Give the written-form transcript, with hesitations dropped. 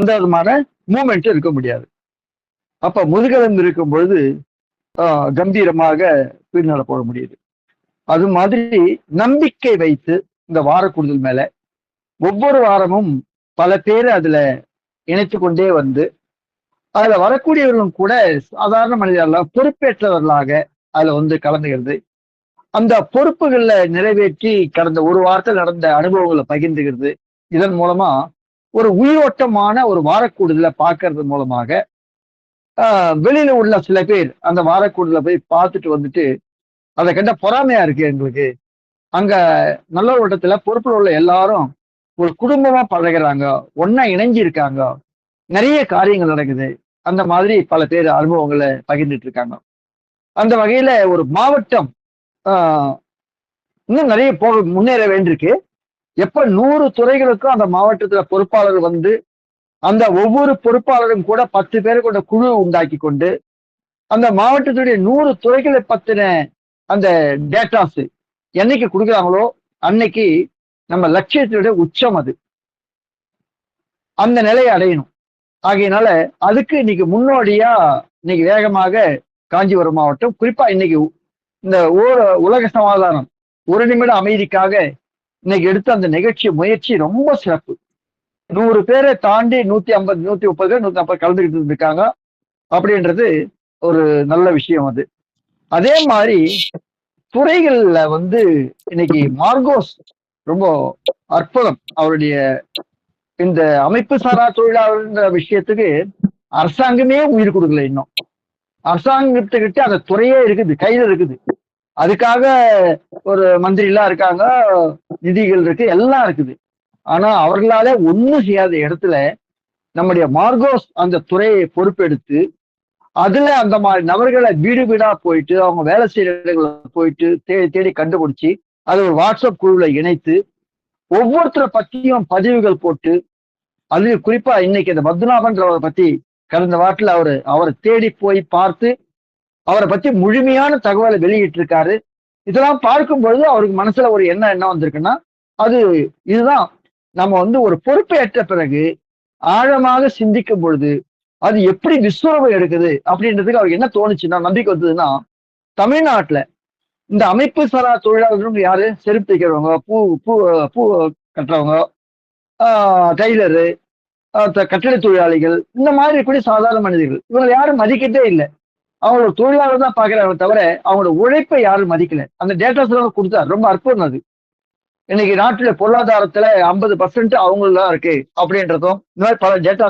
எந்த விதமான மூமெண்ட்டும் இருக்க முடியாது. அப்ப முதுகெலும்பு இருக்கும் பொழுது கம்பீரமாக பின்னட போட முடியுது. அது மாதிரி நம்பிக்கை வைத்து இந்த வார கூடுதல் மேல ஒவ்வொரு வாரமும் பல பேர் அதுல இணைத்து கொண்டே வந்து அதுல வரக்கூடியவர்களும் கூட சாதாரண மனிதர்களாக பொறுப்பேற்றவர்களாக அதுல வந்து கலந்துகிறது. அந்த பொறுப்புகள்ல நிறைவேற்றி கடந்த ஒரு வாரத்தில் நடந்த அனுபவங்களை பகிர்ந்துகிறது. இதன் மூலமா ஒரு உயிரோட்டமான ஒரு வாரக்கூடுதலை பார்க்கறது மூலமாக வெளியில உள்ள சில பேர் அந்த வாரக்கூடுதலை போய் பார்த்துட்டு வந்துட்டு அதை கண்ட பொறாமையா இருக்கு எங்களுக்கு. அங்க நல்ல ஓட்டத்துல பொறுப்புல உள்ள எல்லாரும் ஒரு குடும்பமா பழகுறாங்க, ஒன்னா இணைஞ்சு இருக்காங்க, நிறைய காரியங்கள் நடக்குது. அந்த மாதிரி பல பேர் அனுபவங்களை பகிர்ந்துட்டு இருக்காங்க. அந்த வகையில ஒரு மாவட்டம் இன்னும் நிறைய முன்னேற வேண்டியிருக்கு. எப்ப 100 துறைகளுக்கும் அந்த மாவட்டத்துல பொறுப்பாளர் வந்து அந்த ஒவ்வொரு பொறுப்பாளரும் கூட 10 பேரை கொண்ட குழு உண்டாக்கி கொண்டு அந்த மாவட்டத்துடைய 100 துறைகளை பத்தின அந்த டேட்டாஸ் என்னைக்கு கொடுக்குறாங்களோ அன்னைக்கு நம்ம லட்சியத்தினுடைய உச்சம் அது. அந்த நிலையை அடையணும். ஆகையினால அதுக்கு இன்னைக்கு முன்னோடியா இன்னைக்கு வேகமாக காஞ்சிபுரம் மாவட்டம், குறிப்பா இன்னைக்கு இந்த உலக சமாதானம் 1 நிமிட அமைதிக்காக இன்னைக்கு எடுத்த அந்த நிகழ்ச்சி முயற்சி ரொம்ப சிறப்பு. 100 பேரை தாண்டி 150 130 பேர் 150 கலந்துகிட்டு இருக்காங்க அப்படின்றது ஒரு நல்ல விஷயம் அது. அதே மாதிரி துறைகள்ல வந்து இன்னைக்கு மார்கோஸ் ரொம்ப அற்புதம். அவருடைய இந்த அமைப்பு சாரா தொழிலாளர் விஷயத்துக்கு அரசாங்கமே உயிர் கொடுக்கல. இன்னும் அரசாங்கத்துக்கிட்ட அந்த துறையே இருக்குது, கையில இருக்குது. அதுக்காக ஒரு மந்திரி எல்லாம் இருக்காங்க, நிதிகள் இருக்கு, எல்லாம் இருக்குது. ஆனா அவர்களால ஒண்ணும் செய்யாத இடத்துல நம்முடைய மார்கோஸ் அந்த துறையை பொறுப்பெடுத்து அதுல அந்த மாதிரி நபர்களை வீடு வீடா போயிட்டு அவங்க வேலை செய்யற இடங்களை போயிட்டு தேடி தேடி கண்டுபிடிச்சு அதை ஒரு வாட்ஸ்அப் குழுல இணைத்து ஒவ்வொருத்தரை பத்தியும் பதிவுகள் போட்டு, அது குறிப்பா இன்னைக்கு இந்த பத்மநாபன்றவரை பத்தி கடந்த வாரத்துல அவரை தேடி போய் பார்த்து அவரை பத்தி முழுமையான தகவலை வெளியிட்டு இருக்காரு. இதெல்லாம் பார்க்கும் பொழுது அவருக்கு மனசுல ஒரு என்ன வந்திருக்குன்னா, அது இதுதான் நம்ம வந்து ஒரு பொறுப்பேற்ற பிறகு ஆழமாக சிந்திக்கும் பொழுது அது எப்படி விஸ்வரூபம் எடுக்குது அப்படின்றதுக்கு அவருக்கு என்ன தோணுச்சுன்னா, நம்பிக்கை வந்ததுன்னா, தமிழ்நாட்டுல இந்த அமைப்பு சாரா தொழிலாளர்கள் யாரு, செருப்பு தைக்கிறவங்க, பூ பூ பூ கட்டுறவங்க, டெய்லரு, கட்டட தொழிலாளிகள், இந்த மாதிரி இருக்கக்கூடிய சாதாரண மனிதர்கள், இவங்க யாரும் மதிக்கட்டே இல்லை. அவங்களோட தொழிலாளர் தான் பாக்குறாங்க தவிர அவங்களோட உழைப்பை யாரும் மதிக்கல. அந்த டேட்டாஸ் எல்லாம் கொடுத்தாரு. ரொம்ப அற்புதம் அது. இன்னைக்கு நாட்டுல பொருளாதாரத்துல 50% அவங்களதான் இருக்கு அப்படின்றதும் இந்த மாதிரி பல டேட்டா